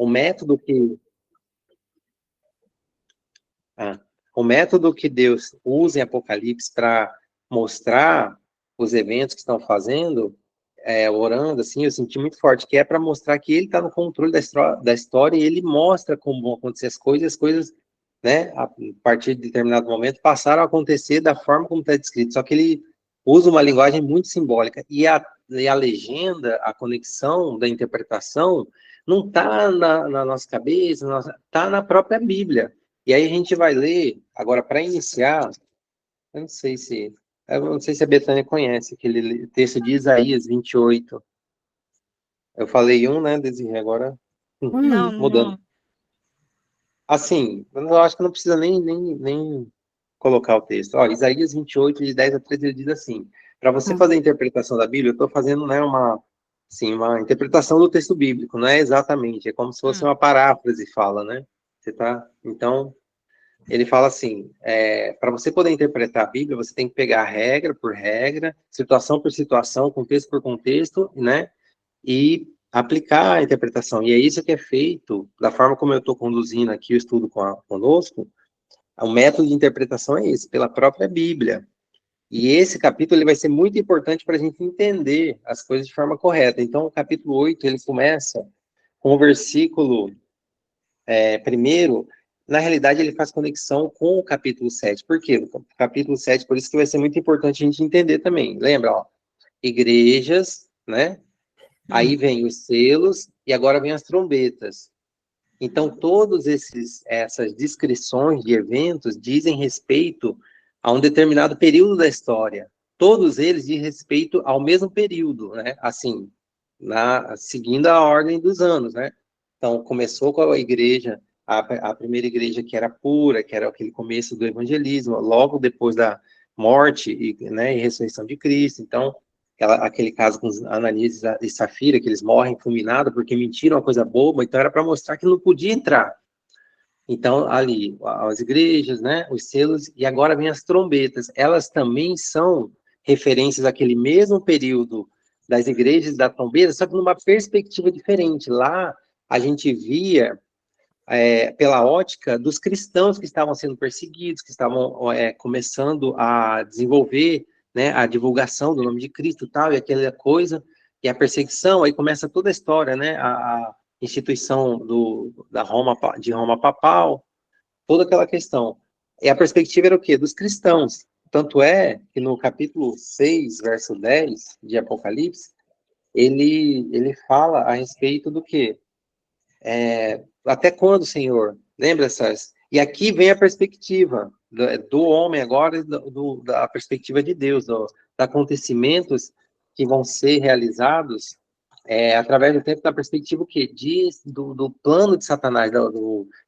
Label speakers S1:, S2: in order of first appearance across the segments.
S1: o método que o método que Deus usa em Apocalipse para mostrar os eventos que estão fazendo, orando, assim, eu senti muito forte, que é para mostrar que ele está no controle da história e ele mostra como vão acontecer as coisas, né, a partir de determinado momento, passaram a acontecer da forma como está descrito, só que ele usa uma linguagem muito simbólica, e a legenda, a conexão da interpretação, não está na nossa cabeça, está na própria Bíblia. E aí a gente vai ler, agora para iniciar, eu não sei se a Betânia conhece aquele texto de Isaías 28. Eu falei um, né, Desirê, agora
S2: Não,
S1: mudando.
S2: não.
S1: Assim, eu acho que não precisa nem colocar o texto. Ó, Isaías 28, de 10 a 13, ele diz assim, para você fazer a interpretação da Bíblia, eu estou fazendo, né, uma interpretação do texto bíblico, não é exatamente, é como se fosse uma paráfrase, fala, né? Então, ele fala assim, para você poder interpretar a Bíblia, você tem que pegar regra por regra, situação por situação, contexto por contexto, né? E aplicar a interpretação. E é isso que é feito, da forma como eu estou conduzindo aqui o estudo conosco, o método de interpretação é esse, pela própria Bíblia. E esse capítulo ele vai ser muito importante para a gente entender as coisas de forma correta. Então, o capítulo 8, ele começa com o versículo primeiro, na realidade, ele faz conexão com o capítulo 7. Por quê? O capítulo 7, por isso que vai ser muito importante a gente entender também. Lembra, ó, igrejas, né? Aí vem os selos e agora vem as trombetas. Então, essas descrições de eventos dizem respeito a um determinado período da história. Todos eles dizem respeito ao mesmo período, né? Assim, seguindo a ordem dos anos, né? Então, começou com a igreja, a primeira igreja que era pura, que era aquele começo do evangelismo, logo depois da morte e ressurreição de Cristo. Então, aquele caso com Ananias e Safira, que eles morrem fulminados porque mentiram uma coisa boba, então era para mostrar que não podia entrar. Então, ali, as igrejas, né, os selos, e agora vem as trombetas. Elas também são referências àquele mesmo período das igrejas da trombeta, só que numa perspectiva diferente. Lá, a gente via pela ótica dos cristãos que estavam sendo perseguidos, que estavam começando a desenvolver, né, a divulgação do nome de Cristo tal, e aquela coisa, e a perseguição, aí começa toda a história, né, a instituição de Roma papal, toda aquela questão. E a perspectiva era o quê? Dos cristãos. Tanto é que no capítulo 6, verso 10 de Apocalipse, ele fala a respeito do quê? Até quando, Senhor? Lembra essas? E aqui vem a perspectiva do homem agora, da perspectiva de Deus, dos acontecimentos que vão ser realizados através do tempo, da perspectiva o quê? Do plano de Satanás,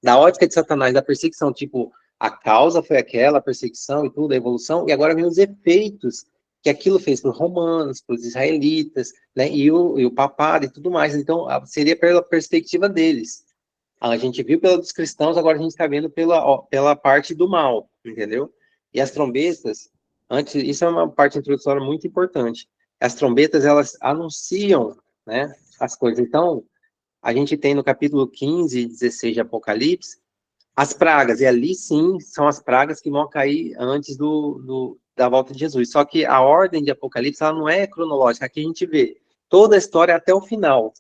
S1: da ótica de Satanás, da perseguição, tipo, a causa foi aquela, a perseguição e tudo, a evolução, e agora vem os efeitos que aquilo fez para os romanos, para os israelitas, né, e o papado e tudo mais. Então, seria pela perspectiva deles. A gente viu pela dos cristãos, agora a gente está vendo pela parte do mal, entendeu? E as trombetas, isso é uma parte introdutória muito importante. As trombetas, elas anunciam, né, as coisas. Então, a gente tem no capítulo 15 e 16 de Apocalipse, as pragas, e ali sim são as pragas que vão cair antes da volta de Jesus. Só que a ordem de Apocalipse, ela não é cronológica. Aqui a gente vê toda a história até o final,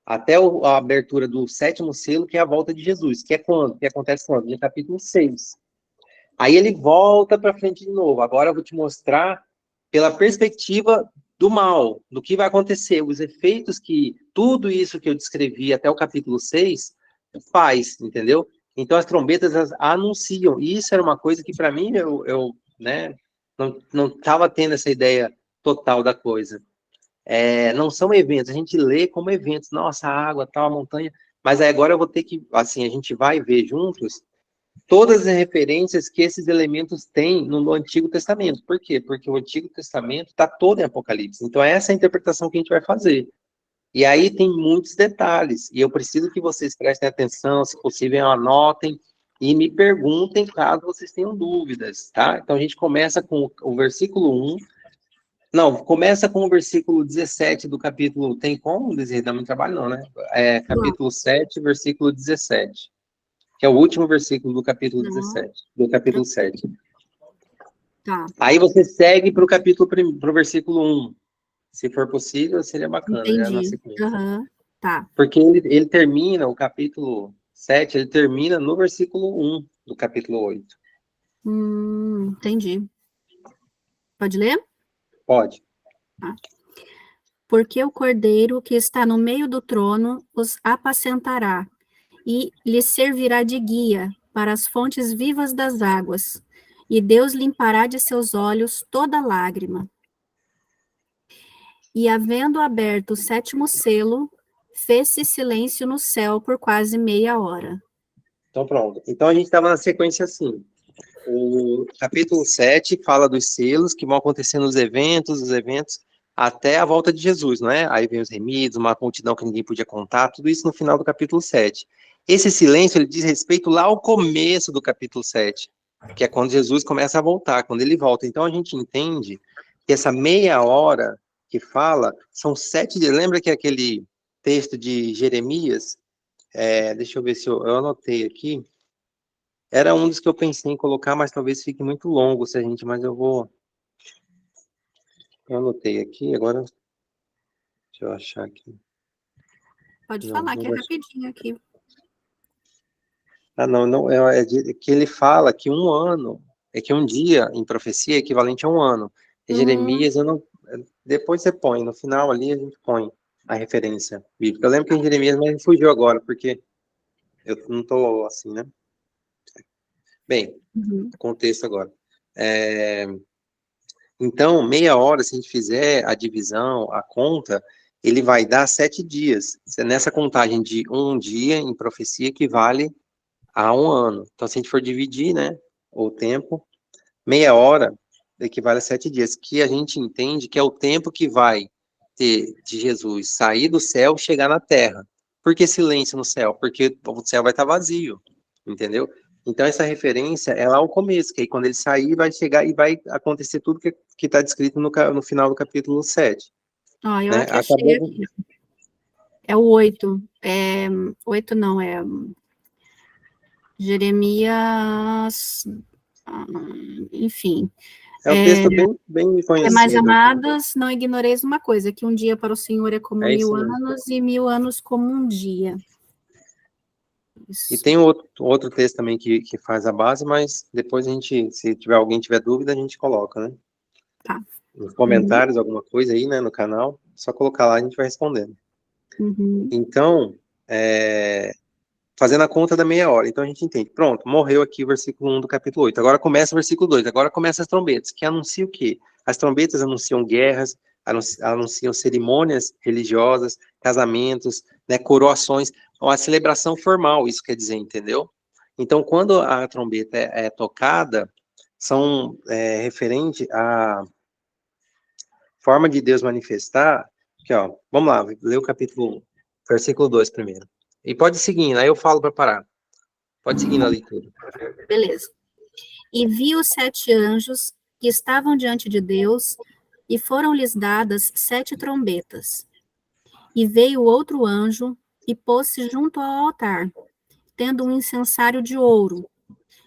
S1: até a abertura do sétimo selo, que é a volta de Jesus, que é quando? Que acontece quando? No capítulo 6. Aí ele volta para frente de novo. Agora eu vou te mostrar pela perspectiva do mal, do que vai acontecer, os efeitos que tudo isso que eu descrevi até o capítulo 6 faz, entendeu? Então as trombetas anunciam, e isso era uma coisa que para mim eu né, não estava tendo essa ideia total da coisa. Não são eventos, a gente lê como eventos, nossa, a água, tal, a montanha, mas aí agora eu vou ter que, assim, a gente vai ver juntos todas as referências que esses elementos têm no Antigo Testamento. Por quê? Porque o Antigo Testamento está todo em Apocalipse. Então, essa é a interpretação que a gente vai fazer. E aí tem muitos detalhes, e eu preciso que vocês prestem atenção, se possível, anotem e me perguntem caso vocês tenham dúvidas, tá? Então, a gente começa com o versículo 1, Não, começa com o versículo 17 do capítulo. Tem como, Desirê? Dá muito trabalho, não, né? É,
S2: Não,
S1: capítulo 7, versículo 17. Que é o último versículo do capítulo
S2: não,
S1: 17. Do capítulo
S2: tranquilo.
S1: 7.
S2: Tá,
S1: Aí você segue para o capítulo, para o versículo 1. Se for possível, seria bacana, já na
S2: entendi.
S1: sequência.
S2: Aham, tá.
S1: Porque ele termina, o capítulo 7, ele termina no versículo 1 do capítulo 8.
S2: Entendi. Pode ler?
S1: Pode.
S2: Tá. Porque o cordeiro que está no meio do trono os apacentará, e lhes servirá de guia para as fontes vivas das águas, e Deus limpará de seus olhos toda lágrima. E havendo aberto o sétimo selo, fez-se silêncio no céu por quase meia hora.
S1: Então, pronto. Então, a gente estava na sequência assim. O capítulo 7 fala dos selos que vão acontecendo os eventos, até a volta de Jesus, não é? Aí vem os remidos, uma multidão que ninguém podia contar, tudo isso no final do capítulo 7. Esse silêncio, ele diz respeito lá ao começo do capítulo 7, que é quando Jesus começa a voltar, quando ele volta. Então, a gente entende que essa meia hora que fala, são 7 dias. Lembra que aquele texto de Jeremias, deixa eu ver se eu anotei aqui, era um dos que eu pensei em colocar, mas talvez fique muito longo se a gente, mas eu anotei aqui, agora, deixa eu achar aqui.
S2: Pode
S1: Não,
S2: falar,
S1: não
S2: que é
S1: vai...
S2: rapidinho aqui.
S1: Ah, não, não, que ele fala que um ano, é que um dia em profecia é equivalente a um ano. Em
S2: Hum,
S1: Jeremias, eu não, depois você põe, no final ali a gente põe a referência bíblica. Eu lembro que em Jeremias, mas me fugiu agora, porque eu não estou assim, né? Bem,
S2: uhum.
S1: contexto agora. É, Então, meia hora, se a gente fizer a divisão, a conta, ele vai dar 7 dias. Nessa contagem de um dia em profecia equivale a um ano. Então, se a gente for dividir, né, o tempo, meia hora equivale a 7 dias, que a gente entende que é o tempo que vai ter de Jesus sair do céu e chegar na terra. Por que silêncio no céu? Porque o céu vai estar vazio, entendeu? Então, essa referência é lá ao começo, que aí quando ele sair, vai chegar e vai acontecer tudo que está descrito no final do capítulo 7,
S2: Ó, eu
S1: né?
S2: aqui achei
S1: Acabou.
S2: aqui. É o 8. 8 não, é Jeremias. Enfim.
S1: É um texto bem, bem
S2: Mais
S1: conhecido.
S2: amados, não ignoreis uma coisa, que um dia para o Senhor é como
S1: É
S2: mil
S1: isso mesmo.
S2: anos, e 1000 anos como um dia.
S1: E
S2: Isso.
S1: tem outro texto também que faz a base, mas depois a gente, se tiver alguém tiver dúvida, a gente coloca, né?
S2: Tá.
S1: Nos
S2: Uhum,
S1: comentários, alguma coisa aí, né, no canal, só colocar lá e a gente vai respondendo.
S2: uhum.
S1: Então, fazendo a conta da meia hora, então a gente entende, pronto, morreu aqui o versículo 1 do capítulo 8, agora começa o versículo 2, agora começa as trombetas, que anuncia o quê? As trombetas anunciam guerras, anunciam cerimônias religiosas, casamentos, né, coroações, uma celebração formal, isso quer dizer, entendeu? Então, quando a trombeta é tocada, são referente à forma de Deus manifestar, aqui, ó, vamos lá, ler o capítulo 1, versículo 2 primeiro. E pode ir seguindo, aí eu falo para parar. Pode seguir na leitura.
S2: Beleza. E vi os 7 anjos que estavam diante de Deus, e foram-lhes dadas 7 trombetas. E veio outro anjo e pôs-se junto ao altar, tendo um incensário de ouro,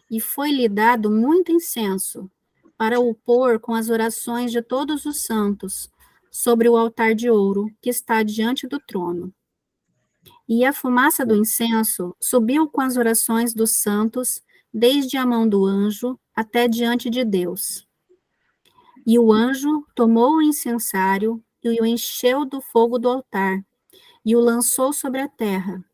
S2: e foi-lhe dado muito incenso, para o pôr com as orações de todos os santos, sobre o altar de ouro que está diante do trono. E a fumaça do incenso subiu com as orações dos santos, desde a mão do anjo até diante de Deus. E o anjo tomou o incensário e o encheu do fogo do altar, e o lançou sobre a terra.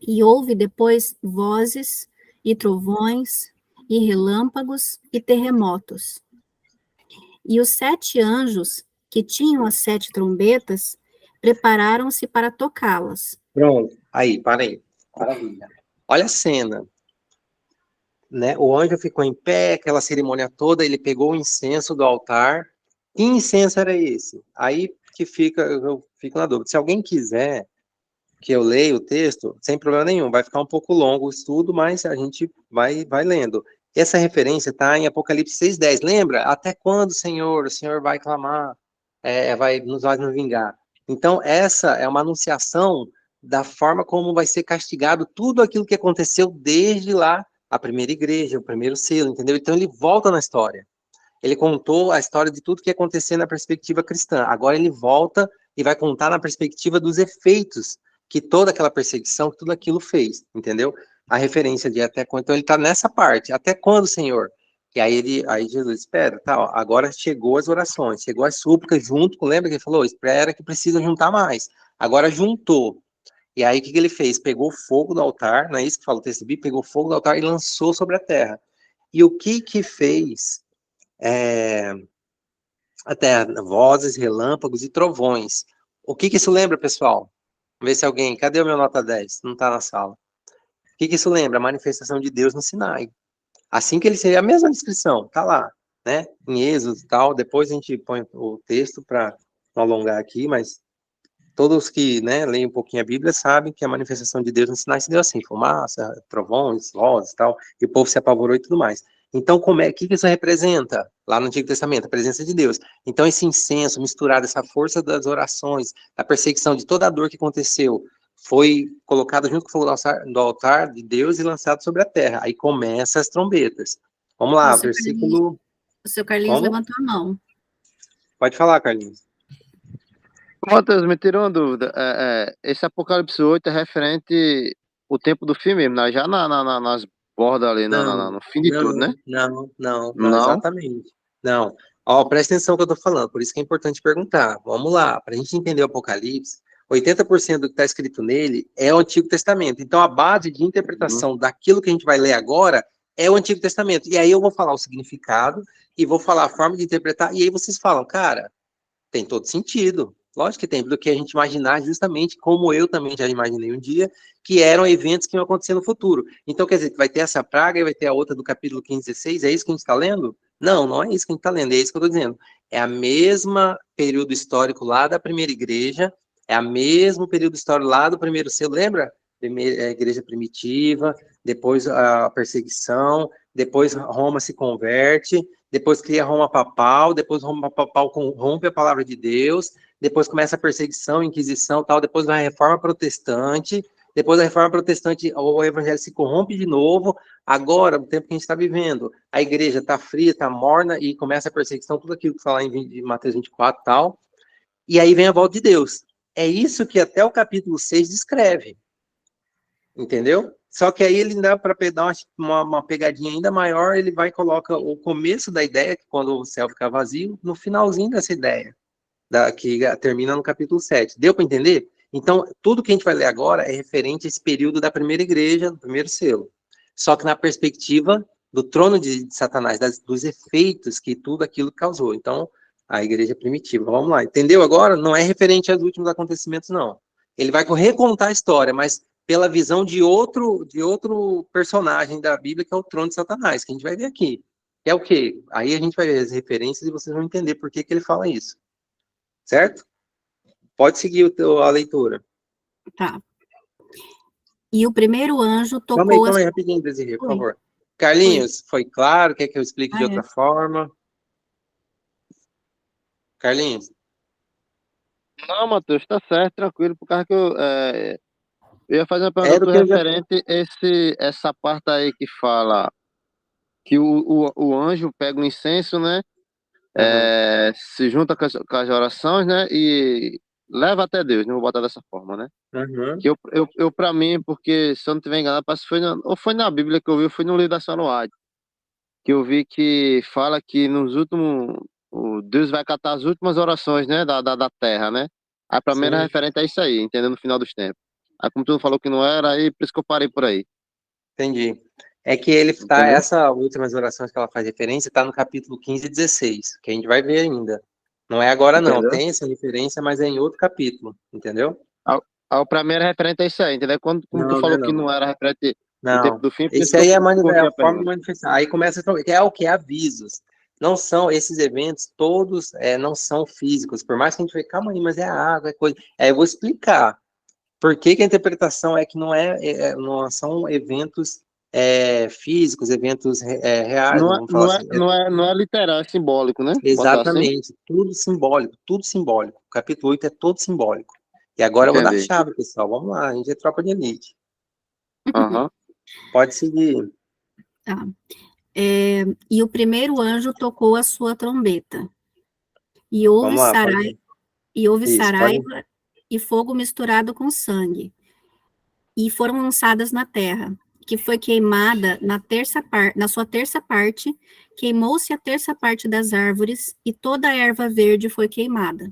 S2: E houve depois vozes, e trovões, e relâmpagos, e terremotos. E os 7 anjos, que tinham as 7 trombetas, prepararam-se para tocá-las.
S1: Pronto. Aí, para aí. Maravilha. Olha a cena, né? O anjo ficou em pé, aquela cerimônia toda, ele pegou o incenso do altar. Que incenso era esse? Aí que eu fico na dúvida. Se alguém quiser que eu leia o texto, sem problema nenhum, vai ficar um pouco longo o estudo, mas a gente vai lendo. Essa referência está em Apocalipse 6:10. Lembra? Até quando, Senhor? O Senhor vai clamar. vai nos vingar. Então, essa é uma anunciação da forma como vai ser castigado tudo aquilo que aconteceu desde lá, a primeira igreja, o primeiro selo, entendeu? Então, ele volta na história. Ele contou a história de tudo que ia acontecer na perspectiva cristã. Agora ele volta e vai contar na perspectiva dos efeitos que toda aquela perseguição, que tudo aquilo fez, entendeu? A referência de até quando. Então ele está nessa parte. Até quando, Senhor? E aí Jesus espera, tá, ó, agora chegou as orações, chegou as súplicas junto com, lembra que ele falou? Espera que precisa juntar mais. Agora juntou. E aí o que ele fez? Pegou fogo do altar, não é isso que fala o texto bíblico? Pegou fogo do altar e lançou sobre a terra. E o que fez a terra? Vozes, relâmpagos e trovões. O que isso lembra, pessoal? Vamos ver se alguém... Cadê o meu nota 10? Não está na sala. O que isso lembra? A manifestação de Deus no Sinai. Assim que ele seria a mesma descrição, tá lá, né? Em Êxodo e tal. Depois a gente põe o texto para não alongar aqui, mas todos que, né, leem um pouquinho a Bíblia sabem que a manifestação de Deus no Sinai se deu assim, fumaça, trovões, vozes e tal, e o povo se apavorou e tudo mais. Então, o que isso representa lá no Antigo Testamento? A presença de Deus. Então, esse incenso misturado, essa força das orações, a perseguição de toda a dor que aconteceu, foi colocado junto com o fogo do altar de Deus e lançado sobre a terra. Aí começa as trombetas. Vamos lá, versículo...
S2: O seu Carlinhos levantou a mão.
S1: Pode falar, Carlinhos.
S3: Matheus, me tirou uma dúvida. Esse Apocalipse 8 é referente ao tempo do fim mesmo, né? Já nas bordas ali, no fim de tudo, né?
S1: Não, exatamente. Não. Ó, presta atenção no que eu tô falando, por isso que é importante perguntar. Vamos lá, para a gente entender o Apocalipse, 80% do que está escrito nele é o Antigo Testamento. Então, a base de interpretação daquilo que a gente vai ler agora é o Antigo Testamento. E aí eu vou falar o significado e vou falar a forma de interpretar, e aí vocês falam, cara, tem todo sentido. Lógico que tem, do que a gente imaginar, justamente como eu também já imaginei um dia, que eram eventos que iam acontecer no futuro. Então, quer dizer, vai ter essa praga e vai ter a outra do capítulo 15, 16, é isso que a gente está lendo? Não, não é isso que a gente está lendo, é isso que eu estou dizendo. É a mesma período histórico lá da primeira igreja, é o mesmo período histórico lá do primeiro selo, lembra? A igreja primitiva, depois a perseguição, depois Roma se converte, depois cria Roma papal, depois Roma papal rompe a palavra de Deus, depois começa a perseguição, inquisição, tal, depois vai a reforma protestante, depois da reforma protestante o evangelho se corrompe de novo, agora, no tempo que a gente está vivendo, a igreja está fria, está morna, e começa a perseguição, tudo aquilo que fala em Mateus 24 e tal, e aí vem a volta de Deus. É isso que até o capítulo 6 descreve, entendeu? Só que aí ele dá para dar uma pegadinha ainda maior, ele vai e coloca o começo da ideia, que quando o céu ficar vazio, no finalzinho dessa ideia, que termina no capítulo 7. Deu para entender? Então, tudo que a gente vai ler agora é referente a esse período da primeira igreja, do primeiro selo. Só que na perspectiva do trono de Satanás, dos efeitos que tudo aquilo causou. Então, a igreja primitiva. Vamos lá, entendeu agora? Não é referente aos últimos acontecimentos, não. Ele vai recontar a história, mas pela visão de outro personagem da Bíblia, que é o trono de Satanás, que a gente vai ver aqui. É o quê? Aí a gente vai ver as referências e vocês vão entender por que ele fala isso. Certo? Pode seguir a leitura.
S2: Tá. E o primeiro anjo tocou...
S1: Calma aí, rapidinho, Desirê, por favor. Carlinhos, foi claro? Quer que eu explique de outra forma? Carlinhos?
S3: Não, Matheus, tá certo, tranquilo, por causa que eu ia fazer uma pergunta referente a essa parte aí que fala que o anjo pega o incenso, né? Se junta com as orações, né? E leva até Deus, né? Vou botar dessa forma, né? Que eu para mim, porque se eu não estiver enganado, parece que foi na Bíblia que eu vi, ou foi no livro da Senhora White, que eu vi que fala que nos últimos, Deus vai catar as últimas orações, né? Da terra, né? Aí pra mim era referente a isso aí, entendeu? No final dos tempos. Aí como tu falou que não era, aí por isso que eu parei por aí.
S1: Entendi. É que ele tá, essa últimas orações que ela faz referência, tá no capítulo 15 e 16, que a gente vai ver ainda. Não é agora, não. Entendeu? Tem essa referência, mas é em outro capítulo, entendeu?
S3: Pra mim era referente a isso aí, entendeu? Como tu falou que não era referente no tempo do fim,
S1: esse aí é a forma de manifestar. Aí começa que é o que? Avisos. Não são, esses eventos todos não são físicos, por mais que a gente fale, calma aí, mas é água, é coisa. Eu vou explicar. Por que a interpretação é que não são eventos físicos, eventos reais, vamos falar assim.
S3: Não é literal, é simbólico, né? Botar assim.
S1: Exatamente, tudo simbólico, tudo simbólico. O capítulo 8 é todo simbólico. E agora eu vou dar a
S3: Entendi.
S1: chave, pessoal. Vamos lá, a gente é tropa de elite.
S3: Aham.
S1: Pode seguir.
S2: Tá. E o primeiro anjo tocou a sua trombeta. E houve
S1: Vamos lá, pode. Isso, pode.
S2: saraiva e fogo misturado com sangue. E foram lançadas na terra, que foi queimada na sua terça parte, queimou-se a terça parte das árvores, e toda a erva verde foi queimada.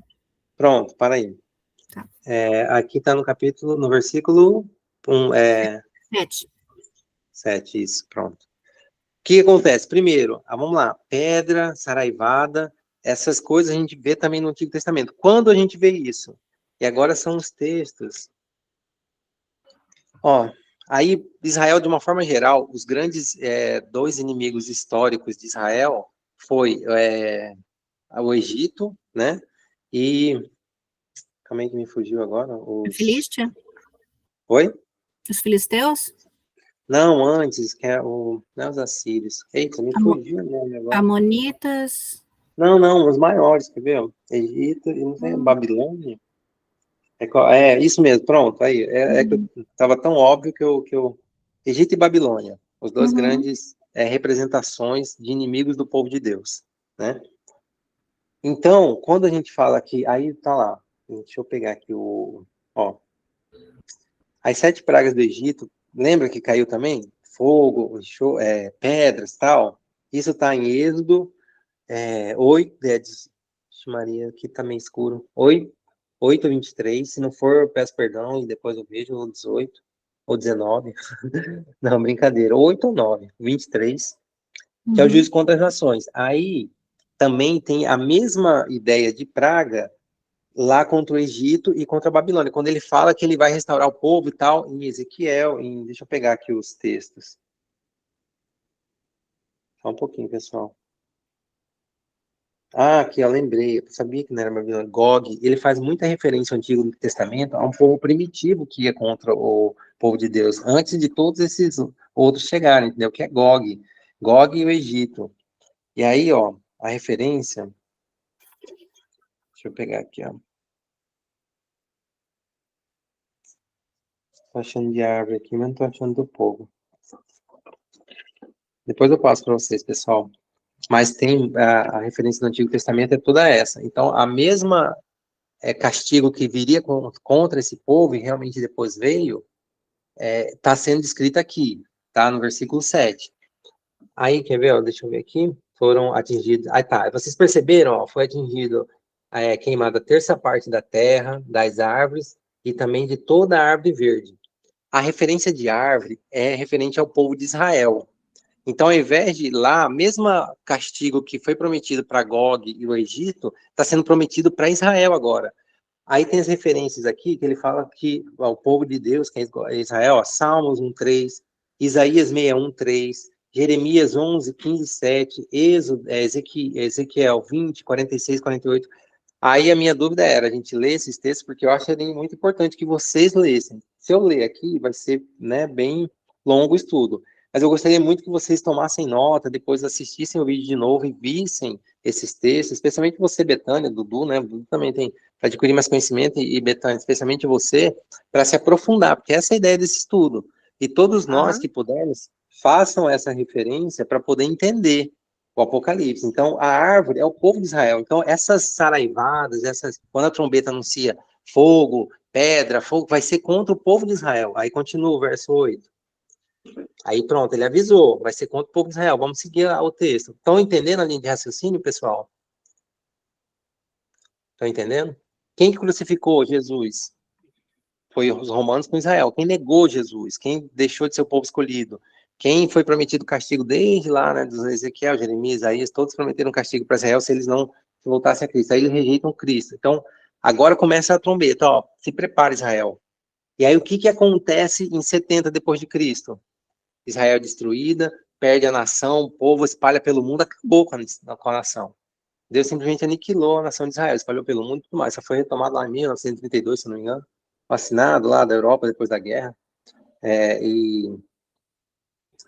S1: Pronto, para aí.
S2: Tá.
S1: Aqui está no versículo
S2: 7.
S1: 7, isso, pronto. O que acontece? Primeiro, vamos lá, pedra, saraivada, essas coisas a gente vê também no Antigo Testamento. Quando a gente vê isso? E agora são os textos. Ó, aí Israel, de uma forma geral, os grandes dois inimigos históricos de Israel foi o Egito, né? E calma aí que me fugiu agora.
S2: A Filístia?
S1: Oi?
S2: Os filisteus?
S1: Não, antes, que é não é os assírios. Eita, me fugiu o nome agora.
S2: Amonitas?
S1: Não, os maiores, quer ver? Egito e não sei, Babilônia. Isso mesmo, pronto, aí. Que estava tão óbvio que eu... Egito e Babilônia, os dois grandes representações de inimigos do povo de Deus, né? Então, quando a gente fala aqui, aí tá lá, deixa eu pegar aqui ó, as 7 pragas do Egito, lembra que caiu também? Fogo, pedras, tal. Isso tá em Êxodo 8, Maria, aqui tá meio escuro. 8:23, se não for, eu peço perdão e depois eu vejo, ou 18, ou 19. Não, brincadeira, 8 ou 9, 23, que é o juízo contra as nações. Aí também tem a mesma ideia de praga lá contra o Egito e contra a Babilônia, quando ele fala que ele vai restaurar o povo e tal, em Ezequiel, deixa eu pegar aqui os textos. Só um pouquinho, pessoal. Aqui, eu lembrei, eu sabia que não era Babilônia. Gog, ele faz muita referência ao Antigo Testamento a um povo primitivo que ia contra o povo de Deus, antes de todos esses outros chegarem, entendeu? Que é Gog. Gog e o Egito. E aí, ó, a referência, deixa eu pegar aqui, ó. Tô achando de árvore aqui, mas não tô achando do povo. Depois eu passo para vocês, pessoal. Mas tem a referência do Antigo Testamento é toda essa. Então, a mesma castigo que viria contra esse povo, e realmente depois veio, está sendo descrita aqui, tá? No versículo 7. Aí, quer ver? Ó, deixa eu ver aqui. Foram atingidos. Aí tá. Vocês perceberam? Ó, foi atingido queimada a terça parte da terra, das árvores e também de toda a árvore verde. A referência de árvore é referente ao povo de Israel. Então, ao invés de lá, mesmo castigo que foi prometido para Gog e o Egito, está sendo prometido para Israel agora. Aí tem as referências aqui, que ele fala que o povo de Deus, que é Israel, ó, Salmos 1:3, Isaías 61:3, Jeremias 11:15-7, Ezequiel 20:46-48. Aí a minha dúvida era, a gente lê esses textos, porque eu acho muito importante que vocês lessem. Se eu ler aqui, vai ser, né, bem longo o estudo. Mas eu gostaria muito que vocês tomassem nota, depois assistissem o vídeo de novo e vissem esses textos, especialmente você, Betânia, Dudu, né? Dudu também tem para adquirir mais conhecimento, e Betânia, especialmente você, para se aprofundar, porque essa é a ideia desse estudo. E todos nós que pudermos, façam essa referência para poder entender o Apocalipse. Então, a árvore é o povo de Israel. Então, essas saraivadas, quando a trombeta anuncia fogo, pedra, fogo, vai ser contra o povo de Israel. Aí continua o verso 8. Aí pronto, ele avisou, vai ser contra o povo de Israel. Vamos seguir o texto. Estão entendendo a linha de raciocínio, pessoal? Estão entendendo? Quem que crucificou Jesus? Foi os romanos com Israel. Quem negou Jesus? Quem deixou de ser o povo escolhido? Quem foi prometido castigo desde lá, né, dos Ezequiel, Jeremias, Isaías, todos prometeram castigo para Israel se eles não voltassem a Cristo. Aí eles rejeitam Cristo. Então, agora começa a trombeta, ó, se prepara, Israel. E aí o que acontece em 70 depois de Cristo? Israel é destruída, perde a nação, o povo espalha pelo mundo, acabou com a nação. Deus simplesmente aniquilou a nação de Israel, espalhou pelo mundo e tudo mais. Só foi retomado lá em 1932, se não me engano, vacinado lá da Europa depois da guerra.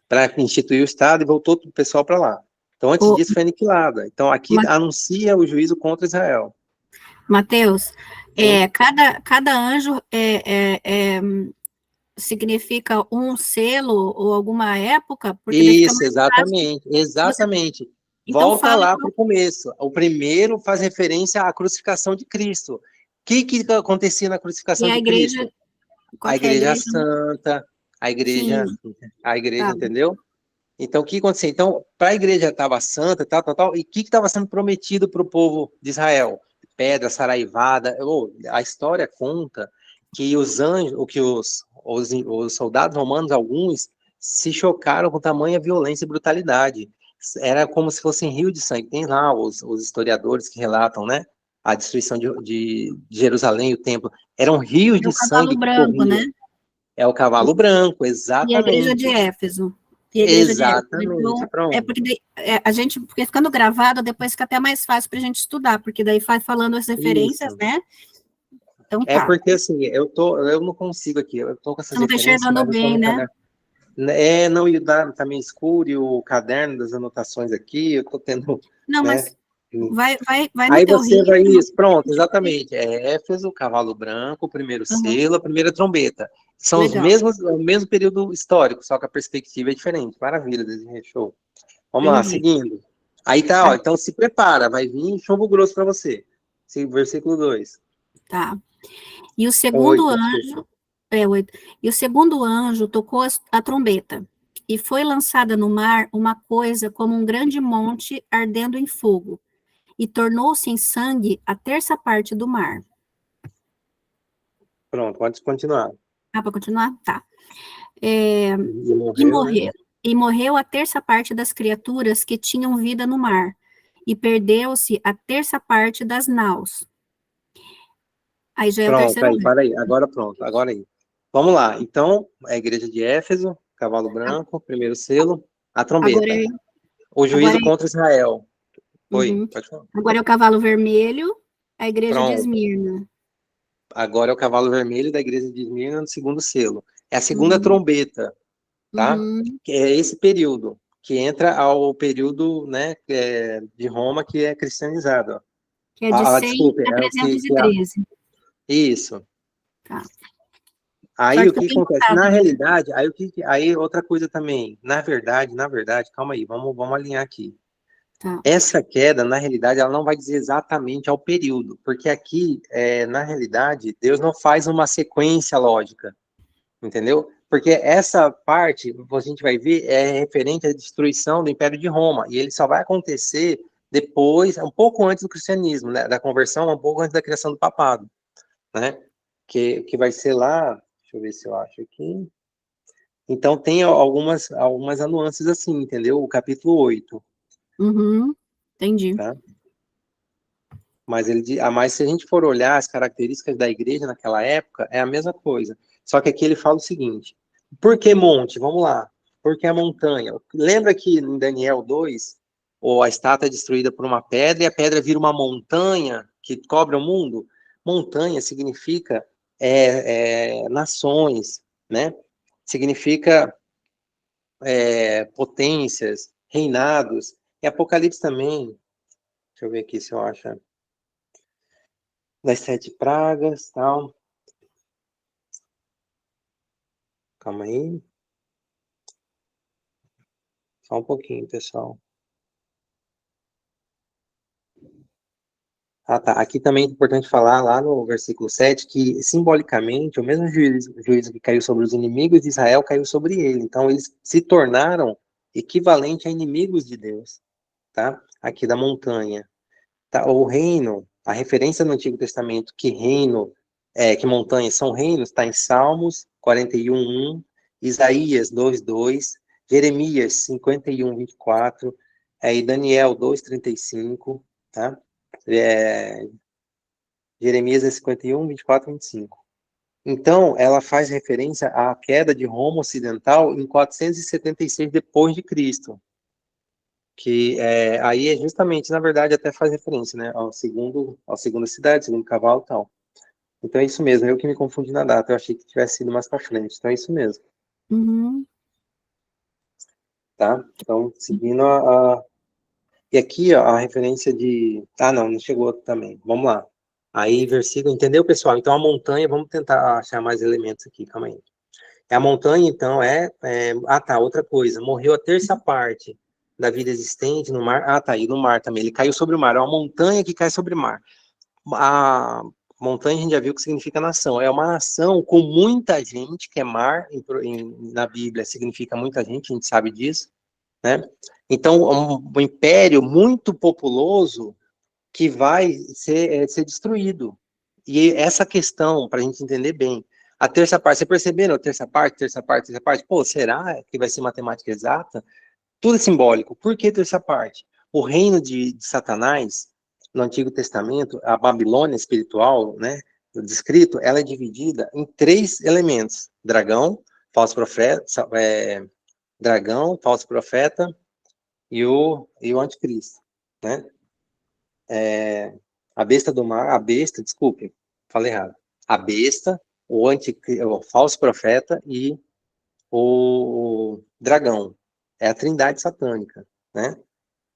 S1: para instituir o Estado e voltou o pessoal para lá. Então, antes disso, foi aniquilada. Então, aqui anuncia o juízo contra Israel.
S2: Mateus, cada anjo significa um selo ou alguma época? Porque
S1: Isso, exatamente.
S2: Então,
S1: Volta lá para o começo. O primeiro faz referência à crucificação de Cristo. O que acontecia na crucificação de Cristo? A igreja santa, a igreja, tá. Entendeu? Então, o que acontecia? Então, para a igreja estava santa, tal, e o que estava sendo prometido para o povo de Israel? Pedra saraivada. A história conta que os anjos, os soldados romanos, alguns, se chocaram com tamanha violência e brutalidade. Era como se fosse um rio de sangue. Tem lá os historiadores que relatam, né? A destruição de Jerusalém, o templo. Eram rios de sangue que
S2: branco,
S1: corriam.
S2: né?
S1: É o cavalo branco, exatamente.
S2: E a igreja de Éfeso.
S1: Exatamente,
S2: então,
S1: pronto.
S2: Porque a gente, porque ficando gravado, depois fica até mais fácil para a gente estudar, porque daí vai falando as referências, né? Então,
S1: porque assim, eu não consigo aqui, eu tô com essas referências,
S2: mas eu bem, né?
S1: Não, e tá meio escuro, e o caderno das anotações aqui, eu tô tendo...
S2: Não,
S1: né?
S2: mas vai no
S1: aí
S2: teu
S1: você
S2: ritmo.
S1: vai isso, pronto, exatamente. Éfeso, cavalo branco, o primeiro selo, a primeira trombeta. São o mesmo período histórico, só que a perspectiva é diferente. Maravilha, Desirê, show. Vamos lá, seguindo. Aí tá, então se prepara, vai vir chumbo grosso para você. Versículo 2.
S2: Tá. E o segundo anjo... 8. E o segundo anjo tocou a trombeta, e foi lançada no mar uma coisa como um grande monte ardendo em fogo, e tornou-se em sangue a terça parte do mar.
S1: Pronto, pode continuar.
S2: Para continuar? Tá. E morreu a terça parte das criaturas que tinham vida no mar, e perdeu-se a terça parte das naus. Aí já é o terceiro anjo.
S1: Para aí, agora pronto, agora aí. Vamos lá, então, a igreja de Éfeso, cavalo branco, primeiro selo, a trombeta. O juízo contra Israel. Oi, pode falar.
S2: Agora é o cavalo vermelho, a igreja de Esmirna.
S1: Agora é o cavalo vermelho da igreja de Esmirna no segundo selo. É a segunda trombeta, tá? Que é esse período, que entra ao período, né, de Roma, que é cristianizado. Ó.
S2: Que é de 100 a 313.
S1: Isso.
S2: Tá.
S1: Aí o que acontece? Na realidade, aí outra coisa também. Na verdade, calma aí, vamos alinhar aqui.
S2: Tá.
S1: Essa queda, na realidade, ela não vai dizer exatamente ao período, porque aqui, na realidade, Deus não faz uma sequência lógica, entendeu? Porque essa parte, a gente vai ver, é referente à destruição do Império de Roma, e ele só vai acontecer depois, um pouco antes do cristianismo, né, da conversão, um pouco antes da criação do papado, né? Que vai ser lá, deixa eu ver se eu acho aqui. Então tem algumas nuances assim, entendeu? O capítulo 8.
S2: Entendi.
S1: Tá? Mas mas se a gente for olhar as características da igreja naquela época, é a mesma coisa. Só que aqui ele fala o seguinte: por que monte? Vamos lá. Por que a montanha? Lembra que em Daniel 2, a estátua é destruída por uma pedra e a pedra vira uma montanha que cobre o mundo? Montanha significa nações, né? Significa potências, reinados. E Apocalipse também, deixa eu ver aqui se eu acho, das 7 pragas, tal. Calma aí. Só um pouquinho, pessoal. Ah, tá. Aqui também é importante falar, lá no versículo 7, que simbolicamente o mesmo juízo que caiu sobre os inimigos de Israel caiu sobre ele. Então, eles se tornaram equivalente a inimigos de Deus, tá? Aqui da montanha. Tá? O reino, a referência no Antigo Testamento que que montanhas são reinos, está em Salmos 41:1, Isaías 2:2, Jeremias 51:24, e Daniel 2:35, tá? Jeremias é 51, 24, 25. Então, ela faz referência à queda de Roma Ocidental em 476 depois de Cristo, que aí é justamente, na verdade, até faz referência, né, à segunda cidade, segundo cavalo e tal. Então é isso mesmo, eu que me confundi na data, eu achei que tivesse sido mais para frente, então é isso mesmo. tá? Então, seguindo E aqui, ó, a referência de... Ah, não chegou também. Vamos lá. Aí, versículo... Entendeu, pessoal? Então, a montanha... Vamos tentar achar mais elementos aqui, calma aí. A montanha, então, Ah, tá, outra coisa. Morreu a terça parte da vida existente no mar. Ah, tá, e no mar também. Ele caiu sobre o mar. É uma montanha que cai sobre o mar. A montanha, a gente já viu que significa nação. É uma nação com muita gente, que é mar, na Bíblia significa muita gente, a gente sabe disso, né? Então, um império muito populoso que vai ser destruído. E essa questão, para a gente entender bem, a terça parte, você percebendo? A terça parte, terça parte, terça parte, pô, será que vai ser matemática exata? Tudo é simbólico. Por que terça parte? O reino de Satanás, no Antigo Testamento, a Babilônia espiritual, né, descrito, ela é dividida em 3 elementos: dragão, falso profeta, falso profeta e o anticristo, né? A besta do mar, desculpe, falei errado. A besta, o falso profeta e o dragão. É a trindade satânica, né?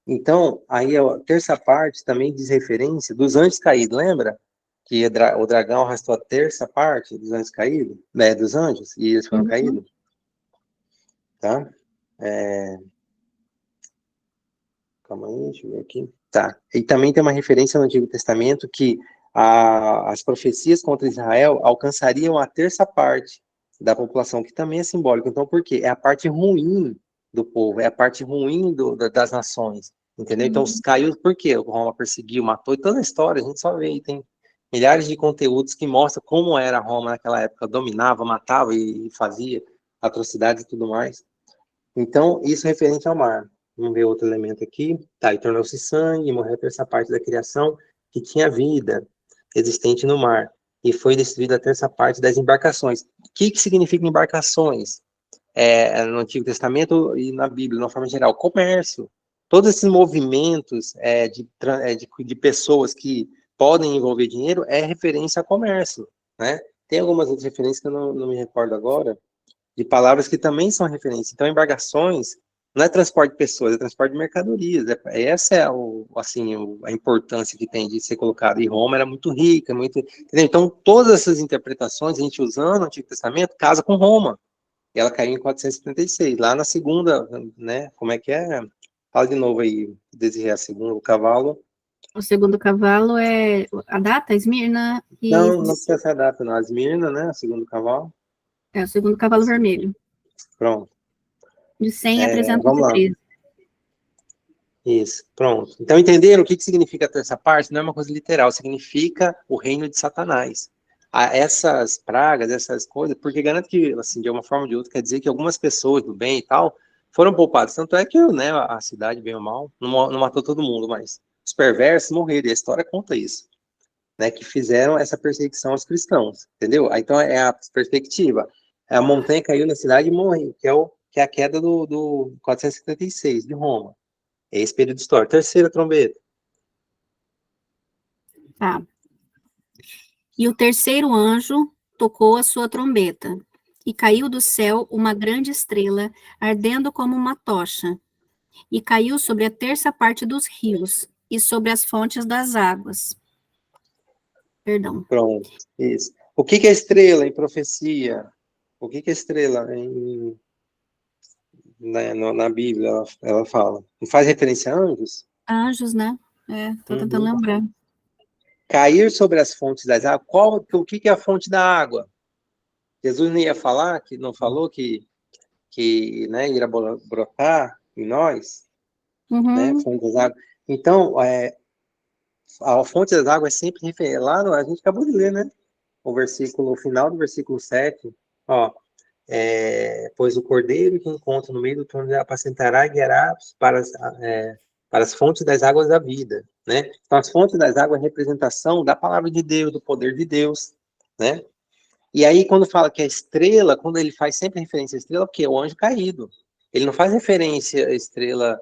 S1: Então, aí a terça parte também diz referência dos anjos caídos, lembra? Que o dragão arrastou a terça parte dos anjos caídos, né, dos anjos, e eles foram caídos, tá? Calma aí, deixa eu ver aqui. Tá. E também tem uma referência no Antigo Testamento que as profecias contra Israel alcançariam a terça parte da população, que também é simbólico. Então, por quê? É a parte ruim do povo, é a parte ruim das nações, entendeu? Então, caiu por quê? O Roma perseguiu, matou, e toda a história, a gente só vê aí, tem milhares de conteúdos que mostram como era Roma naquela época, dominava, matava e fazia atrocidades e tudo mais. Então, isso é referente ao mar. Vamos ver outro elemento aqui. Tá, e tornou-se sangue, e morreu a terça parte da criação que tinha vida existente no mar. E foi destruída a terça parte das embarcações. O que significa embarcações? No Antigo Testamento e na Bíblia, de uma forma geral, comércio. Todos esses movimentos de pessoas que podem envolver dinheiro é referência a comércio, né? Tem algumas outras referências que eu não me recordo agora, de palavras que também são referência. Então, embarcações não é transporte de pessoas, é transporte de mercadorias. Essa é a importância que tem de ser colocado. E Roma era muito rica, entendeu? Então, todas essas interpretações, a gente usando o Antigo Testamento, casa com Roma. E ela caiu em 476. Lá na segunda, né? Como é que é? Fala de novo aí, Desirê, a segunda, o cavalo.
S2: O segundo cavalo é a data, Esmirna.
S1: Não precisa ser a data, não. A Esmirna, né? O segundo cavalo.
S2: É o segundo cavalo vermelho.
S1: Pronto.
S2: De 100 a
S1: Vamos lá.
S2: 313.
S1: Isso, pronto. Então, entenderam o que significa a terça parte? Não é uma coisa literal, significa o reino de Satanás. Essas pragas, essas coisas, porque garanto que, assim, de uma forma ou de outra, quer dizer que algumas pessoas do bem e tal foram poupadas. Tanto é que, né, a cidade, bem ou mal, não matou todo mundo, mas os perversos morreram, e a história conta isso, né, que fizeram essa perseguição aos cristãos, entendeu? Então, é a perspectiva. A montanha caiu na cidade e morreu, que é a queda do 476, de Roma. É esse período histórico. Terceira trombeta.
S2: Tá. E o terceiro anjo tocou a sua trombeta, e caiu do céu uma grande estrela, ardendo como uma tocha, e caiu sobre a terça parte dos rios, e sobre as fontes das águas. Perdão.
S1: Pronto, isso. O que é estrela em profecia? O que é estrela na Bíblia? Ela fala. Não faz referência a anjos?
S2: Anjos, né? Tô tentando lembrar.
S1: Cair sobre as fontes das águas. O que é a fonte da água? Jesus não ia falar, que não falou que né, irá brotar em nós, né, fonte das águas. Então, a fonte das águas é sempre referente. Lá a gente acabou de ler, né? O final do versículo 7, ó, pois o cordeiro que encontra no meio do trono apacentará e guiará para as fontes das águas da vida, né? Então, as fontes das águas é representação da palavra de Deus, do poder de Deus, né? E aí, quando fala que a estrela, quando ele faz sempre referência à estrela, porque é o anjo caído. Ele não faz referência à estrela,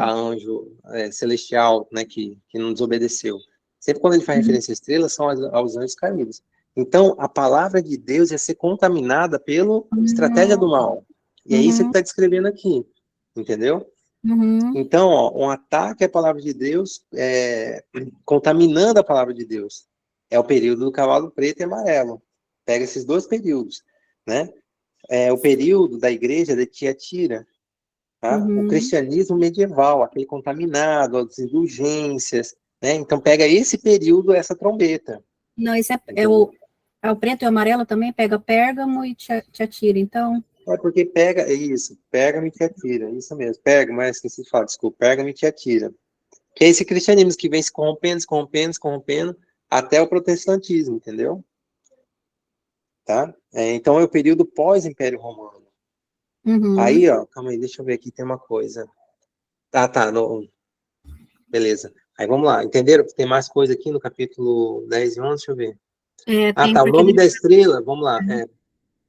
S1: a anjo celestial, né, que não desobedeceu. Sempre quando ele faz referência à estrela, são aos anjos caídos. Então, a palavra de Deus ia ser contaminada pela estratégia do mal. E é isso que ele está descrevendo aqui. entendeu?
S2: Uhum.
S1: Então, ó, um ataque à palavra de Deus, contaminando a palavra de Deus, é o período do cavalo preto e amarelo. Pega esses dois períodos, né? É o período da igreja de Tiatira, tá? O
S2: Uhum.
S1: cristianismo medieval, aquele contaminado, as indulgências, né? Então, pega esse período, essa trombeta,
S2: Não, esse
S1: entendeu?
S2: é o preto e o amarelo também, pega Pérgamo e Tiatira, então.
S1: É porque pega, é isso, pega-me e te atira, isso mesmo, pega, mas esqueci de falar, desculpa, pega-me e te atira. Que é esse cristianismo que vem se corrompendo, se corrompendo, se corrompendo, até o protestantismo, entendeu? Tá? Então é o período pós-Império Romano.
S2: Uhum.
S1: Aí, ó, calma aí, deixa eu ver aqui, tem uma coisa. Tá, beleza. Aí vamos lá, entenderam que tem mais coisa aqui no capítulo 10 e 11? Deixa eu ver. Ah,
S2: Tem
S1: tá, o
S2: porque
S1: nome
S2: ele.
S1: da estrela, vamos lá.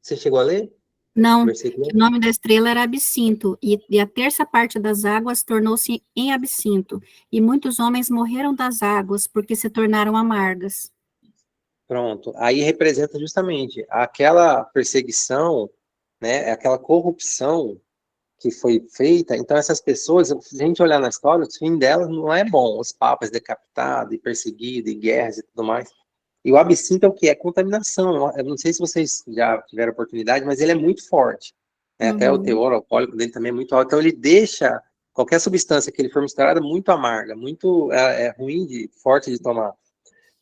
S1: Você chegou a ler?
S2: Não, que
S1: Versículo?
S2: o nome da estrela era Absinto, e a terça parte das águas tornou-se em absinto, e muitos homens morreram das águas, porque se tornaram amargas.
S1: Pronto. Aí representa justamente aquela perseguição, né, aquela corrupção que foi feita. Então, essas pessoas, se a gente olhar na história, o fim delas não é bom. Os papas decapitados, e perseguidos, e guerras e tudo mais. E o absinto é o que? É contaminação. Eu não sei se vocês já tiveram oportunidade, mas ele é muito forte. Né? Até o
S2: Uhum.
S1: teor alcoólico dele também é muito alto. Então, ele deixa qualquer substância que ele for misturada muito amarga, muito ruim, forte de tomar.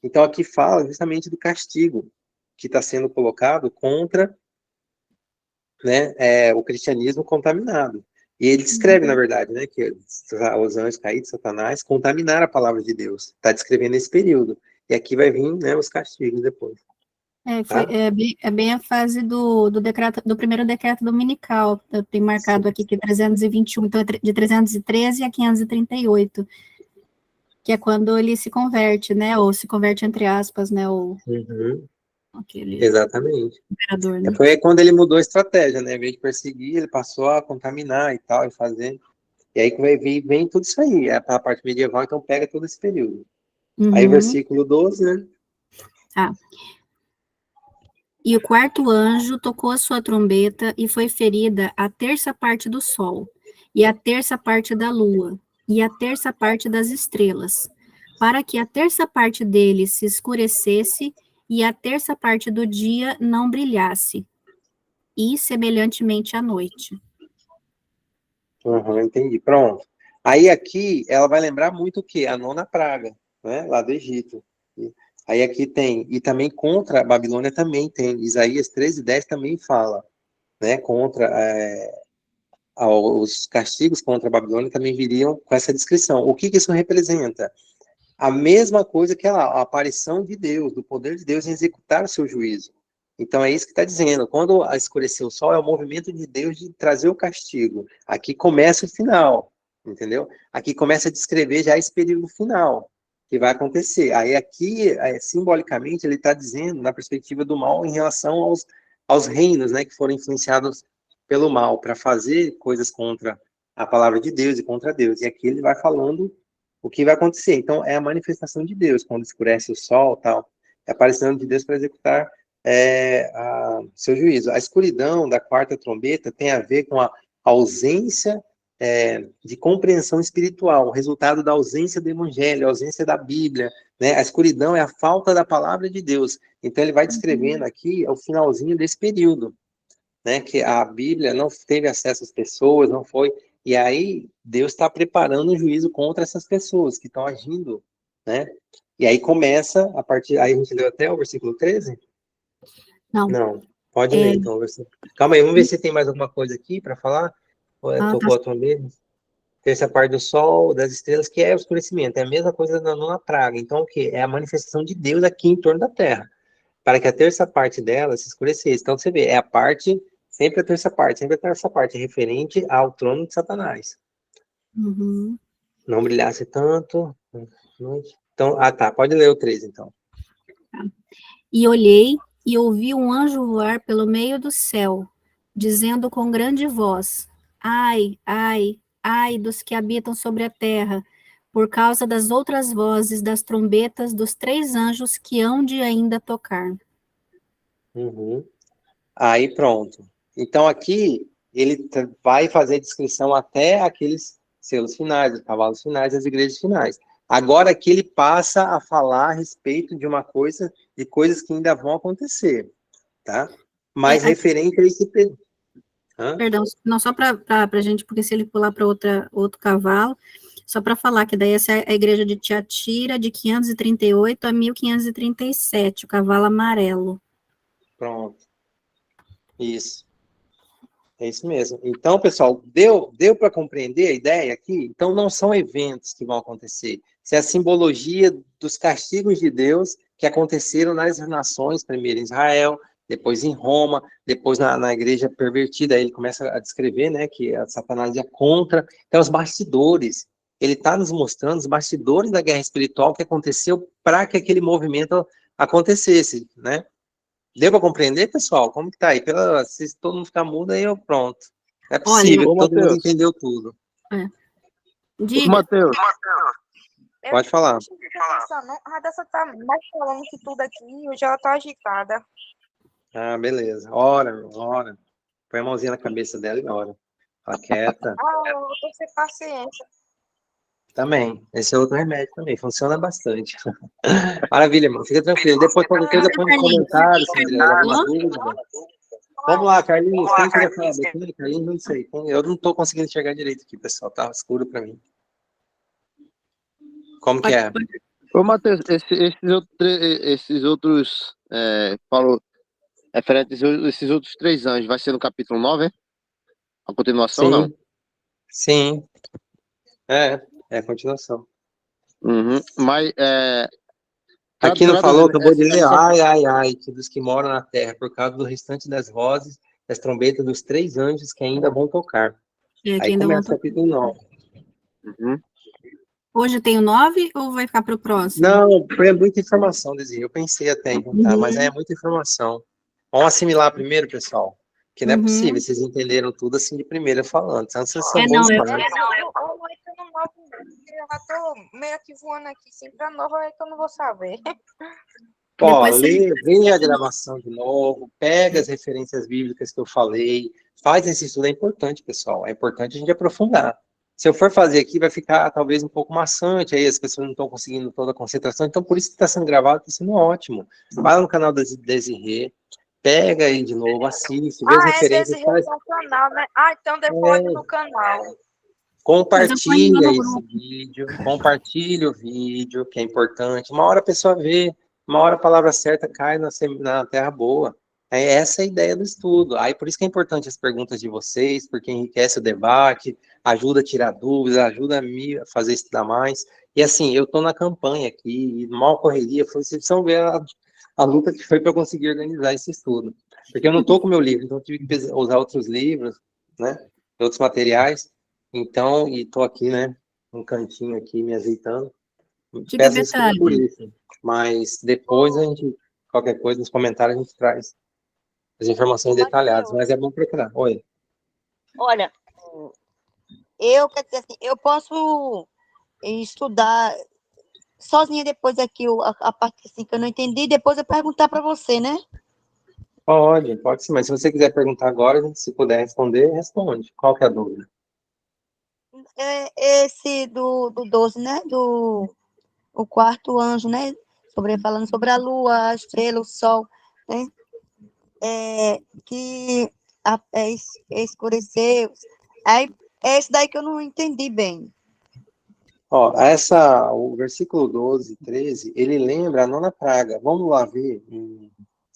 S1: Então, aqui fala justamente do castigo que está sendo colocado contra, né, o cristianismo contaminado. E ele descreve, na verdade, né, que os anjos caídos, Satanás, contaminaram a palavra de Deus. Está descrevendo esse período. E aqui vai vir, né, os castigos depois. Tá?
S2: É bem a fase do decreto, do primeiro decreto dominical. Eu tenho marcado
S1: Sim.
S2: aqui que 321, então de 313 a 538, que é quando ele se converte, né? Ou se converte entre aspas, né? Ou
S1: Uhum.
S2: aquele
S1: Exatamente.
S2: imperador, né?
S1: Foi aí quando ele mudou a estratégia, né? Em vez de perseguir, ele passou a contaminar e tal, e fazer. E aí que vem tudo isso aí. É a parte medieval, então pega todo esse período. Aí,
S2: Uhum.
S1: versículo 12, né?
S2: Tá. E o quarto anjo tocou a sua trombeta e foi ferida a terça parte do sol, e a terça parte da lua, e a terça parte das estrelas, para que a terça parte deles se escurecesse e a terça parte do dia não brilhasse, e semelhantemente à noite.
S1: Uhum, entendi. Pronto. Aí aqui ela vai lembrar muito o quê? A nona praga, né? Lá do Egito. Aí aqui tem, e também contra a Babilônia também tem, Isaías 13:10 também fala, né? Contra os castigos contra a Babilônia também viriam com essa descrição. O que isso representa? A mesma coisa que a aparição de Deus, do poder de Deus em executar o seu juízo. Então é isso que está dizendo. Quando escureceu o sol, é o movimento de Deus de trazer o castigo. Aqui começa o final, entendeu? Aqui começa a descrever já esse período final que vai acontecer. Aí aqui, simbolicamente, ele está dizendo na perspectiva do mal em relação aos reinos, né, que foram influenciados pelo mal para fazer coisas contra a palavra de Deus e contra Deus. E aqui ele vai falando o que vai acontecer. Então, é a manifestação de Deus, quando escurece o sol, tal, é a aparição de Deus para executar seu juízo. A escuridão da quarta trombeta tem a ver com a ausência de compreensão espiritual, o resultado da ausência do evangelho, a ausência da Bíblia, né? A escuridão é a falta da palavra de Deus. Então, ele vai descrevendo aqui o finalzinho desse período, né? Que a Bíblia não teve acesso às pessoas, não foi. E aí, Deus está preparando um juízo contra essas pessoas que estão agindo, né? E aí começa, a partir. Aí a gente leu até o versículo 13?
S2: Não,
S1: Não. Pode ler,
S2: é,
S1: então. Calma aí, vamos ver se tem mais alguma coisa aqui para falar.
S2: tá,
S1: Tocou a tua mesmo. Terça parte do sol, das estrelas, que é o escurecimento. É a mesma coisa da nona praga. Então, o quê? É a manifestação de Deus aqui em torno da Terra. Para que a terça parte dela se escurecesse. Então, você vê, é a parte, sempre a terça parte, referente ao trono de Satanás.
S2: uhum.
S1: Não brilhasse tanto. Então, tá, pode ler o 13, então.
S2: E olhei e ouvi um anjo voar pelo meio do céu, dizendo com grande voz: Ai, ai, ai dos que habitam sobre a terra, por causa das outras vozes das trombetas dos três anjos que hão de ainda tocar.
S1: Uhum. Aí, pronto. Então, aqui, ele vai fazer a descrição até aqueles selos finais, os cavalos finais, as igrejas finais. Agora aqui ele passa a falar a respeito de uma coisa, de coisas que ainda vão acontecer, tá? Mas referente a esse...
S2: Perdão, não, só para a gente, porque se ele pular para outro cavalo, só para falar que daí essa é a igreja de Tiatira, de 538 a 1537, o cavalo amarelo.
S1: Pronto. Isso. É isso mesmo. Então, pessoal, deu para compreender a ideia aqui? Então, não são eventos que vão acontecer. Isso é a simbologia dos castigos de Deus que aconteceram nas nações, primeiro em Israel, depois em Roma, depois na igreja pervertida. Aí ele começa a descrever, né, que a Satanás é contra. Então, os bastidores. Ele está nos mostrando os bastidores da guerra espiritual que aconteceu para que aquele movimento acontecesse, né? Deu para compreender, pessoal? Como que tá aí? Se todo mundo ficar mudo, aí eu pronto. É possível que todo mundo entendeu tudo.
S2: Diga.
S3: Matheus.
S1: Pode falar.
S4: A Radassa tá mais falando que tudo aqui, eu já tô agitada.
S1: Ah, beleza. Ora. Põe a mãozinha na cabeça dela e ora. Fala quieta.
S4: Eu tô sem paciência.
S1: Também. Esse é outro remédio também. Funciona bastante. Maravilha, irmão. Fica tranquilo. Depois, qualquer coisa, põe nos comentários. Se tiver alguma dúvida. Vamos lá, Carlinhos. Quem queria falar daqui? Carlinhos, não sei. Eu não tô conseguindo enxergar direito aqui, pessoal. Tá escuro para mim. Como que é?
S3: Ô, Matheus, esses outros, falou, referentes a esses outros 3 anjos, vai ser no capítulo 9, é? A continuação, não?
S1: Sim. É a continuação.
S3: Uhum. Mas,
S1: aqui não falou, acabou de ler, ai, que dos que moram na terra, por causa do restante das vozes, das trombetas dos 3 anjos que ainda vão tocar. Aí começa o capítulo 9.
S3: Uhum.
S2: Hoje tem o 9 ou vai ficar para o próximo?
S1: Não, é muita informação, Desi. Eu pensei até em contar, mas é muita informação. Vamos assimilar primeiro, pessoal, que não é possível, vocês entenderam tudo assim de primeira falando, senão vocês são bons
S4: Eu já tô meio que voando aqui, sempre a nova é que eu não vou saber.
S1: Ó, vê a gravação de novo, pega as referências bíblicas que eu falei, faz esse estudo, é importante, pessoal, é importante a gente aprofundar. Se eu for fazer aqui, vai ficar talvez um pouco maçante, aí as pessoas não estão conseguindo toda a concentração, então por isso que está sendo gravado, está sendo ótimo. Vai no canal da Desirê, pega aí de novo, assiste, vê as referências.
S4: No canal, né? Então depois no canal.
S1: Compartilha esse vídeo, compartilha o vídeo, que é importante. Uma hora a pessoa vê, uma hora a palavra certa cai na terra boa. É essa a ideia do estudo. Aí por isso que é importante as perguntas de vocês, porque enriquece o debate, ajuda a tirar dúvidas, ajuda a me fazer estudar mais. E assim, eu estou na campanha aqui, mal correria, vocês precisam ver a luta que foi para eu conseguir organizar esse estudo. Porque eu não estou com o meu livro, então eu tive que usar outros livros, né, outros materiais. Então, e estou aqui, né, um cantinho aqui me ajeitando. Peço desculpa por isso, mas depois a gente, qualquer coisa, nos comentários a gente traz as informações detalhadas, mas é bom procurar. Oi.
S5: Olha, eu posso estudar sozinha depois aqui a parte assim que eu não entendi, depois eu perguntar para você, né?
S1: Pode sim, mas se você quiser perguntar agora, se puder responder, responde. Qual que é a dúvida?
S5: Esse do 12, né? O quarto anjo, né? Falando sobre a lua, a estrela, o sol, né? Que escureceu. Aí, é esse daí que eu não entendi bem.
S1: O versículo 12, 13, ele lembra a 9ª praga. Vamos lá ver.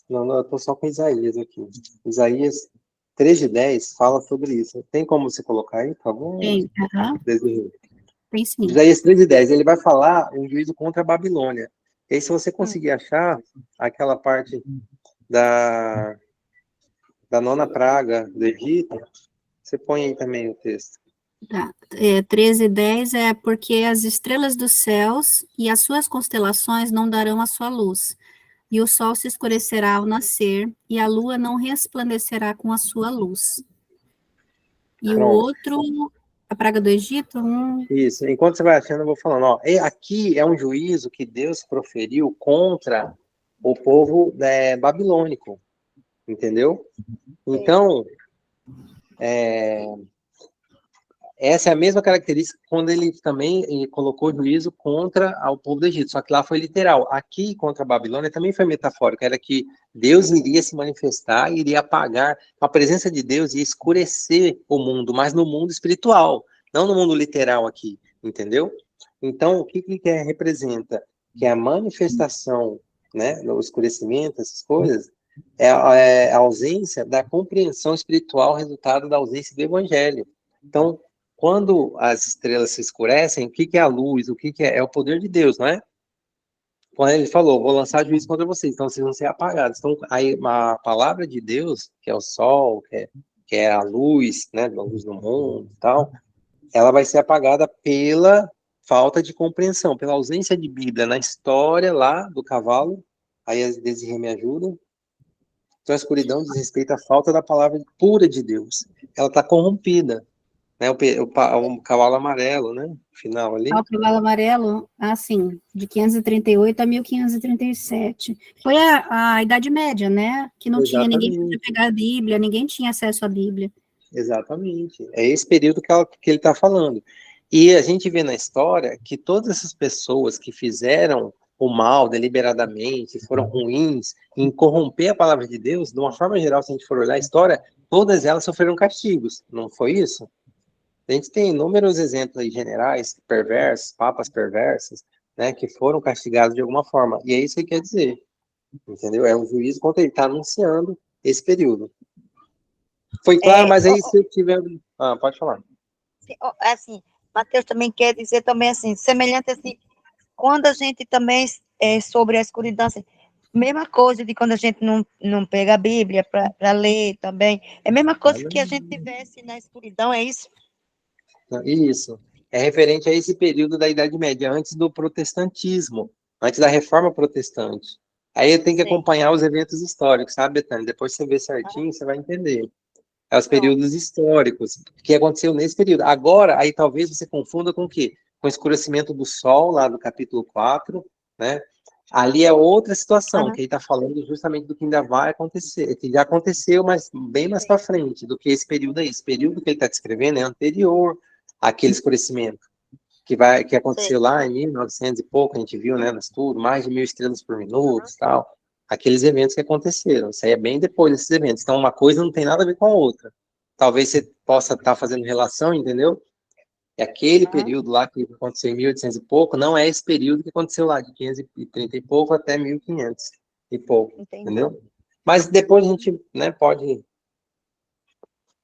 S1: Não, eu estou só com Isaías aqui. Isaías 3:10 fala sobre isso. Tem como você colocar aí, por favor?
S2: Tem, Tem sim.
S1: Isaías 3:10, ele vai falar um juízo contra a Babilônia. E aí, se você conseguir achar aquela parte da 9ª praga do Egito, você põe aí também o texto.
S2: Tá. 13:10 é porque as estrelas dos céus e as suas constelações não darão a sua luz, e o sol se escurecerá ao nascer, e a lua não resplandecerá com a sua luz. E o outro, a praga do Egito?
S1: Isso, enquanto você vai achando, eu vou falando. Aqui é um juízo que Deus proferiu contra o povo babilônico, entendeu? Então, Essa é a mesma característica quando ele também colocou juízo contra o povo do Egito, só que lá foi literal. Aqui, contra a Babilônia, também foi metafórico, era que Deus iria se manifestar, iria apagar, a presença de Deus ia escurecer o mundo, mas no mundo espiritual, não no mundo literal aqui, entendeu? Então, o que representa? Que a manifestação, né, o escurecimento, essas coisas, é a ausência da compreensão espiritual, resultado da ausência do evangelho. Então, quando as estrelas se escurecem, o que é a luz? O que é? É o poder de Deus, não é? Quando ele falou, vou lançar juízo contra vocês, então vocês vão ser apagados. Então, aí, a palavra de Deus, que é o sol, que é a luz, né, a luz do mundo e tal, ela vai ser apagada pela falta de compreensão, pela ausência de Bíblia na história lá do cavalo. Aí a Desirê me ajuda. Então, a escuridão diz respeito à falta da palavra pura de Deus. Ela está corrompida. Né, o cavalo amarelo, né? Final ali.
S2: O cavalo amarelo, assim, de 538 a 1537. Foi a Idade Média, né? Que não tinha ninguém para pegar a Bíblia, ninguém tinha acesso à Bíblia.
S1: Exatamente. É esse período que ele está falando. E a gente vê na história que todas essas pessoas que fizeram o mal deliberadamente, foram ruins em corromper a palavra de Deus, de uma forma geral, se a gente for olhar a história, todas elas sofreram castigos. Não foi isso? A gente tem inúmeros exemplos aí, generais perversos, papas perversos, né, que foram castigados de alguma forma. E é isso que quer dizer, entendeu? É um juízo contra ele está anunciando esse período. Foi claro, mas aí se eu tiver... pode falar.
S5: Assim, Mateus também quer dizer também assim, semelhante assim, quando a gente também, sobre a escuridão, assim, mesma coisa de quando a gente não pega a Bíblia para ler também, é a mesma coisa que a gente tivesse na escuridão, é isso?
S1: Isso. É referente a esse período da Idade Média, antes do protestantismo, antes da Reforma Protestante. Aí eu tenho que acompanhar os eventos históricos, sabe, Betânia? Depois você vê certinho, você vai entender. É os períodos históricos, que aconteceu nesse período. Agora, aí talvez você confunda com o quê? Com o escurecimento do sol, lá do capítulo 4, né? Ali é outra situação, que ele está falando justamente do que ainda vai acontecer, que já aconteceu, mas bem mais para frente do que esse período aí. Esse período que ele está descrevendo é anterior àquele escurecimento, que aconteceu lá em 1900 e pouco, a gente viu, né, no estudo, mais de 1.000 estrelas por minuto e tal. Aqueles eventos que aconteceram. Isso aí é bem depois desses eventos. Então, uma coisa não tem nada a ver com a outra. Talvez você possa estar fazendo relação, entendeu? E aquele período lá que aconteceu em 1800 e pouco, não é esse período que aconteceu lá, de 530 e pouco até 1500 e pouco, entendeu? Mas depois a gente, né, pode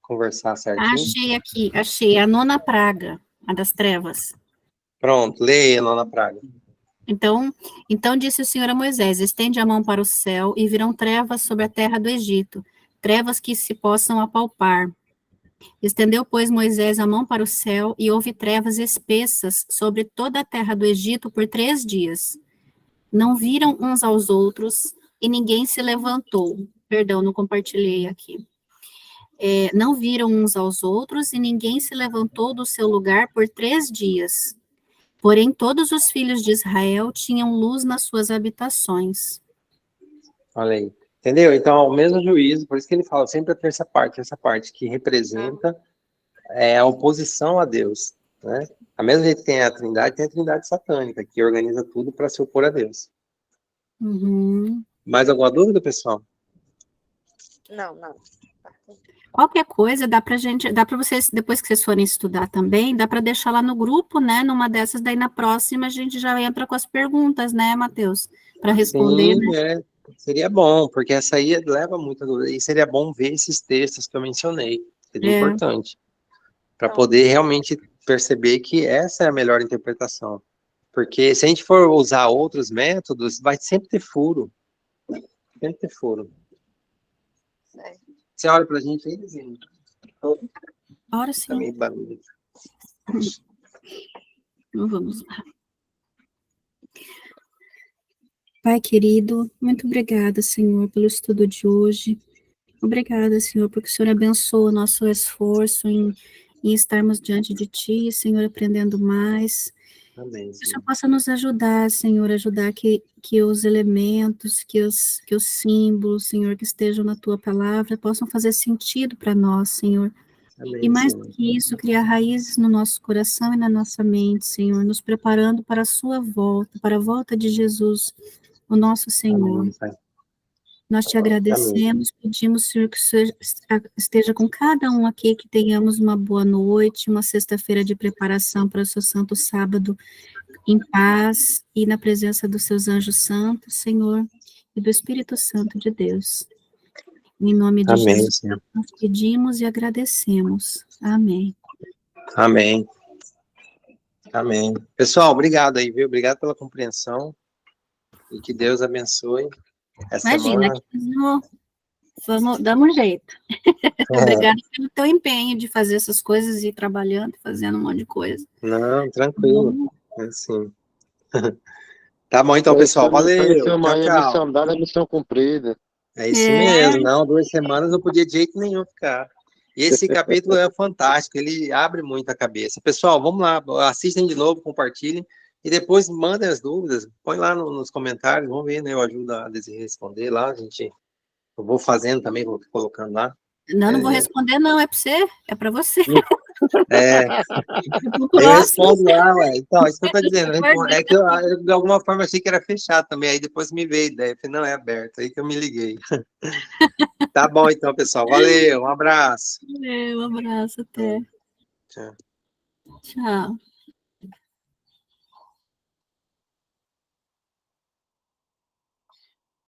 S1: conversar certinho.
S2: Achei a nona praga, a das trevas.
S1: Pronto, leia a nona praga.
S2: Então disse o Senhor a Moisés, estende a mão para o céu e virão trevas sobre a terra do Egito, trevas que se possam apalpar. Estendeu, pois, Moisés a mão para o céu e houve trevas espessas sobre toda a terra do Egito por 3 dias. Não viram uns aos outros e ninguém se levantou. Perdão, não compartilhei aqui. Não viram uns aos outros e ninguém se levantou do seu lugar por 3 dias. Porém, todos os filhos de Israel tinham luz nas suas habitações.
S1: Olha aí. Entendeu? Então, o mesmo juízo, por isso que ele fala sempre a terça parte que representa a oposição a Deus, né? A mesma jeito que tem a trindade satânica, que organiza tudo para se opor a Deus. Mais alguma dúvida, pessoal?
S5: Não.
S2: Qualquer coisa, dá para vocês, depois que vocês forem estudar também, dá para deixar lá no grupo, né? Numa dessas, daí na próxima a gente já entra com as perguntas, né, Mateus? Para responder,
S1: Sim,
S2: né?
S1: seria bom, porque essa aí leva muita dúvida, e seria bom ver esses textos que eu mencionei, seria importante, para poder realmente perceber que essa é a melhor interpretação. Porque se a gente for usar outros métodos, vai sempre ter furo. Sempre ter furo. Você olha para a gente aí, Vizinho?
S2: Ora sim.
S1: Tá meio barulho.
S2: Então, vamos lá. Pai querido, muito obrigada, Senhor, pelo estudo de hoje. Obrigada, Senhor, porque o Senhor abençoa o nosso esforço em estarmos diante de Ti, Senhor, aprendendo mais.
S1: Amém,
S2: Que o Senhor possa nos ajudar, Senhor, ajudar que os elementos, que os símbolos, Senhor, que estejam na Tua palavra, possam fazer sentido para nós, Senhor.
S1: Amém,
S2: E mais
S1: Senhor.
S2: do que isso, criar raízes no nosso coração e na nossa mente, Senhor, nos preparando para a sua volta, para a volta de Jesus, o nosso Senhor.
S1: Amém, Pai.
S2: Nós te
S1: Amém.
S2: agradecemos, pedimos, Senhor, que o Senhor esteja com cada um aqui, que tenhamos uma boa noite, uma sexta-feira de preparação para o seu santo sábado em paz e na presença dos seus anjos santos, Senhor, e do Espírito Santo de Deus. Em nome de
S1: Amém,
S2: Jesus,
S1: Senhor.
S2: nós pedimos e agradecemos. Amém.
S1: Amém. Amém. Pessoal, obrigado aí, viu? Obrigado pela compreensão. E que Deus abençoe essa
S2: Imagina,
S1: semana.
S2: vamos dar um jeito.
S1: É.
S2: Obrigada pelo teu empenho de fazer essas coisas e ir trabalhando, fazendo um monte de coisa.
S1: Não, tranquilo. Assim. Tá bom, então, pessoal.
S3: Pareceu
S1: Valeu.
S3: uma
S1: Tchau, tchau.
S3: missão dada, missão cumprida.
S1: É isso
S2: É.
S1: mesmo. Não, 2 semanas não podia de jeito nenhum ficar. E esse capítulo é fantástico, ele abre muito a cabeça. Pessoal, vamos lá, assistem de novo, compartilhem, e depois mandem as dúvidas, põe lá nos comentários, vamos ver, né? Eu ajudo a responder lá, eu vou fazendo também, vou colocando lá.
S2: Não vou responder, não, é para você, é para você.
S1: É,
S2: Pro
S1: eu
S2: próximo.
S1: respondo lá, ué. Então, isso que eu tô dizendo. É que eu, de alguma forma, achei que era fechado também. Aí depois me veio a ideia. Eu falei, não, é aberto. Aí que eu me liguei. Tá bom, então, pessoal. Valeu, um abraço.
S2: Um abraço, até.
S1: Tchau.
S2: Tchau.